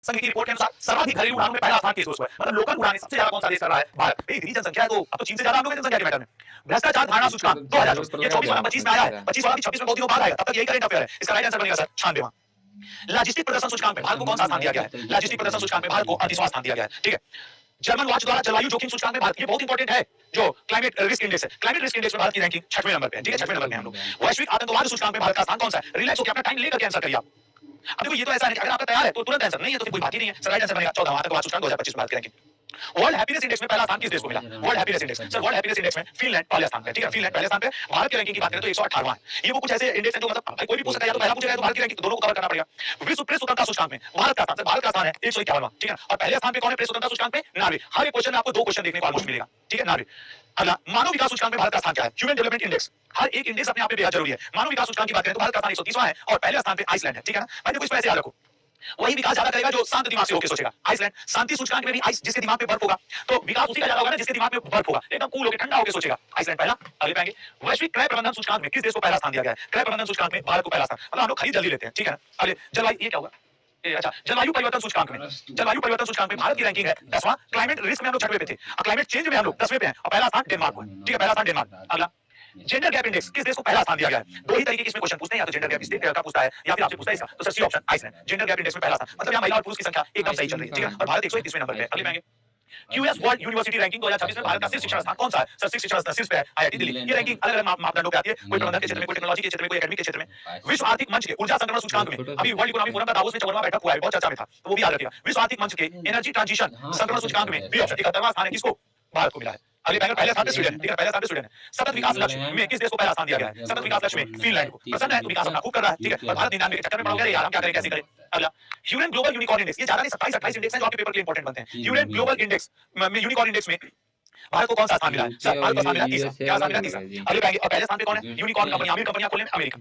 संघ की रिपोर्ट के अनुसार सर्वाधिक घरेलू उड़ानों में पहला स्थान किस देश को है? मतलब लोकल उड़ानें सबसे ज्यादा कौन सा देश कर रहा है? भारत। इतनी जनसंख्या है तो अब तो चीन से ज्यादा हम लोग हैं जनसंख्या के मैटर में। भ्रष्टाचार धारणा इसको सूचकांक तो ज़्यादा 2024 उत्तर ये लगा 24 दिया वाला आपने 25 में आया है, ज़रा। 25 वाला भी 26 में बहुत दिनों बाद आएगा, तब तक यही करंट अफेयर है। इसका राइट आंसर बनेगा सर 96वां। लॉजिस्टिक प्रदर्शन सूचकांक में भारत को कौन सा स्थान दिया गया है? लॉजिस्टिक प्रदर्शन सूचकांक में भारत को 38वां स्थान दिया गया है। ठीक है। जर्मन वॉच द्वारा जलवायु जोखिम सूचकांक में भारत, ये बहुत इंपॉर्टेंट है, जो क्लाइमेट रिस्क इंडेक्स है। क्लाइमेट रिस्क इंडेक्स में भारत की रैंकिंग 6वें नंबर पे है। ठीक है, 6वें नंबर पे हैं हम लोग। वैश्विक आतंकवाद सूचकांक में भारत का स्थान कौन सा है? रिलैक्स होकर अपना टाइम लेकर के आंसर करिए आप। अब देखो ये तो ऐसा है कि अगर आपका तैयार है तो तुरंत आंसर, नहीं है तो फिर कोई बात ही नहीं है। सर राइट आंसर बनेगा 14वां आतंकवाद सूचकांक 2025 भारत की रैंकिंग। वर्ल्ड हैप्पीनेस इंडेक्स में पहला स्थान किस देश को मिला? World happiness index, sir world happiness index में फिनलैंड पहले स्थान पे। ठीक है, फिनलैंड पहले स्थान पे। भारत की रैंकिंग की बात करें तो 118वां है। ये वो कुछ ऐसे इंडेक्स हैं जो मतलब कोई भी पूछ सकता है, या तो पहला पूछेगा या तो भारत की रैंकिंग, दोनों को कवर करना पड़ेगा। विश्व प्रेस स्वतंत्रता सूचकांक में भारत का स्थान, सर भारत का स्थान है 151वां। ठीक है, और पहले स्थान पे कौन है प्रेस स्वतंत्रता सूचकांक में? नॉर्वे। हर एक क्वेश्चन में आपको दो क्वेश्चन देखने को ऑलमोस्ट मिलेगा। ठीक है, नॉर्वे। अगला मानव विकास सूचकांक में भारत का स्थान क्या है? Human development index. हर एक इंडेक्स अपने आप में बेहद जरूरी है। मानव विकास सूचकांक की बात करें तो भारत का स्थान 130वां है और पहले स्थान पे आइसलैंड है। ठीक है ना, मैं देखो इसको ऐसे याद रखो, वही विकास ज्यादा करेगा जो शांत दिमाग से होकर सोचेगा। आइसलैंड शांति सूचकांक में भी आइस, जिसके दिमाग पे बर्फ होगा, तो विकास उसी का ज्यादा होगा ना जिसके दिमाग में बर्फ होगा, एकदम कूल होकर ठंडा होकर सोचेगा। आइसलैंड पहला। अगले पे आएंगे वैश्विक क्रय प्रबंधन सूचकांक में किस देश को पहला स्थान दिया गया है? क्रय प्रबंधन सूचकांक में भारत को पहला स्थान। मतलब हम लोग खरीद जल्दी लेते हैं। ठीक है ना, अगले जलवायु, ये क्या होगा? अच्छा, जलवायु परिवर्तन सूचकांक में, जलवायु परिवर्तन सूचकांक में भारत की रैंकिंग है 10वां। क्लाइमेट रिस्क में हम लोग 6वें पे थे, और क्लाइमेट चेंज में हम लोग 10वें पे हैं, और पहला स्थान डेनमार्क को है। ठीक है, पहला स्थान डेनमार्क। अगला जेंडर गैप इंडेक्स किस देश को पहला स्थान दिया गया है? दो ही तरीके के इसमें क्वेश्चन पूछते हैं, या तो जेंडर गैप स्टेट का पूछता है या फिर आपसे पूछता है इसका, तो sir C option Iceland. Gender gap index में पहला स्थान, मतलब यहां महिला और पुरुष की संख्या एकदम सही चल रही है। ठीक है, और भारत 131वें नंबर पे है। अगले में आएंगे क्यूएस वर्ल्ड यूनिवर्सिटी रैंकिंग 2026 में भारत का शीर्ष शिक्षण स्थान कौन सा है? सर शीर्ष शिक्षण शीर्ष पे है आईआईटी दिल्ली। ये रैंकिंग अलग अलग मापदंडों पे आती है, कोई प्रबंधन के क्षेत्र में, कोई टेक्नोलॉजी के क्षेत्र में, कोई एकेडमिक के क्षेत्र में। विश्व आर्थिक मंच के ऊर्जा संक्रमण सूचकांक में अभी वर्ल्ड इकोनॉमिक फोरम का दावोस में 54वां बैठक हुआ है, बहुत चर्चा में था, तो वो भी याद रखिएगा। विश्व आर्थिक मंच के एनर्जी ट्रांजिशन संक्रमण सूचकांक में बी ऑप्शन 71वां स्थान है, किसको? भारत को मिला है। अगले पैनल पहले स्थान पे स्वीडन है। ठीक है, पहले स्थान पे स्वीडन है। सतत विकास लक्ष्य में किस देश को पहला स्थान दिया गया है? सतत विकास लक्ष्य में फिनलैंड को। प्रसन्न है तो विकास अपना खूब कर रहा है। ठीक है, और भारत 99 के चक्कर में पड़ गया, यार हम क्या करें, कैसे करें? अगला ह्यूमन ग्लोबल यूनिकॉर्न इंडेक्स, ये ज्यादा नहीं 27-28 इंडेक्स हैं जो आपके पेपर के लिए इंपॉर्टेंट बनते हैं। ह्यूमन ग्लोबल इंडेक्स में यूनिकॉर्न इंडेक्स में भारत को कौन सा स्थान मिला है? सर भारत को स्थान मिला है 30वां। क्या स्थान मिला? 30वां। अगले पे आएंगे, और पहले स्थान पे कौन है? यूनिकॉर्न कंपनी, अमीर कंपनियां खोले अमेरिका।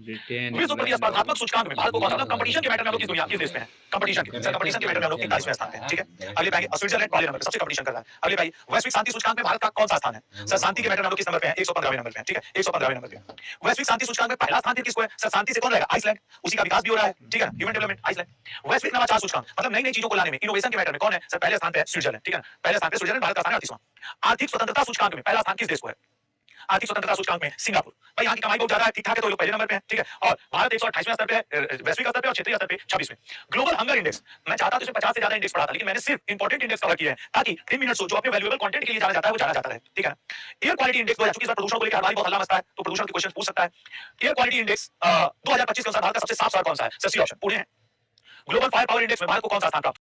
विश्व प्रतिस्पर्धात्मक सूचकांक में भारत को कौन सा, मतलब कंपटीशन के मैटर में हम लोग किस दुनिया किस देश में है? कंपटीशन के, सर कंपटीशन के मैटर में हम लोग 43वें स्थान पे हैं। ठीक है, अगले पे आएंगे स्विट्जरलैंड पहले नंबर पे सबसे कंपटीशन कर रहा है। अगले पे आइए वैश्विक शांति सूचकांक में भारत का कौन सा स्थान है? सर शांति के मैटर में हम लोग किस नंबर पे हैं? 115वें नंबर पे हैं। ठीक है, 115वें नंबर पे। वैश्विक शांति सूचकांक में पहला स्थान किसको है? सर शांति से कौन रहेगा? आइसलैंड, उसी का विकास भी हो रहा है। ठीक है, ह्यूमन डेवलपमेंट आइसलैंड। वैश्विक नवाचार सूचकांक, मतलब नई नई चीजों को लाने में, इनोवेशन के मैटर में कौन है? सर पहले स्थान पे है स्विट्जरलैंड। ठीक है, पहले स्थान पे स्विट्जरलैंड, भारत का स्थान है 38वां। आर्थिक स्वतंत्रता सूचकांक में पहला स्थान किस देश को है? आर्थिक स्वतंत्रता सूचकांक में सिंगापुर। भाई यहाँ की कमाई बहुत ज्यादा है, ठीक ठाक है, तो लोग पहले नंबर पे हैं। ठीक है, और भारत 128वें स्तर पे है वैश्विक स्तर पे, और क्षेत्रीय स्तर पे 26वें। ग्लोबल हंगर इंडेक्स, मैं चाहता हूं इसमें 50 से ज्यादा इंडेक्स पढ़ा था, लेकिन मैंने सिर्फ इंपॉर्टेंट इंडेक्स कवर किए हैं, ताकि 3 मिनट्स जो अपने वैल्यूएबल कंटेंट के लिए जाना जाता है वो जाना जाता है। ठीक है ना। एयर क्वालिटी इंडेक्स 2024 इस बार प्रदूषण को लेकर हमारी बहुत हल्ला मचता है, तो प्रदूषण के क्वेश्चन पूछ सकता है। एयर क्वालिटी इंडेक्स 2025 के अनुसार भारत का सबसे साफ शहर कौन सा है? सर सी ऑप्शन पुणे है। ग्लोबल फायर पावर इंडेक्स में भारत को कौन सा स्थान प्राप्त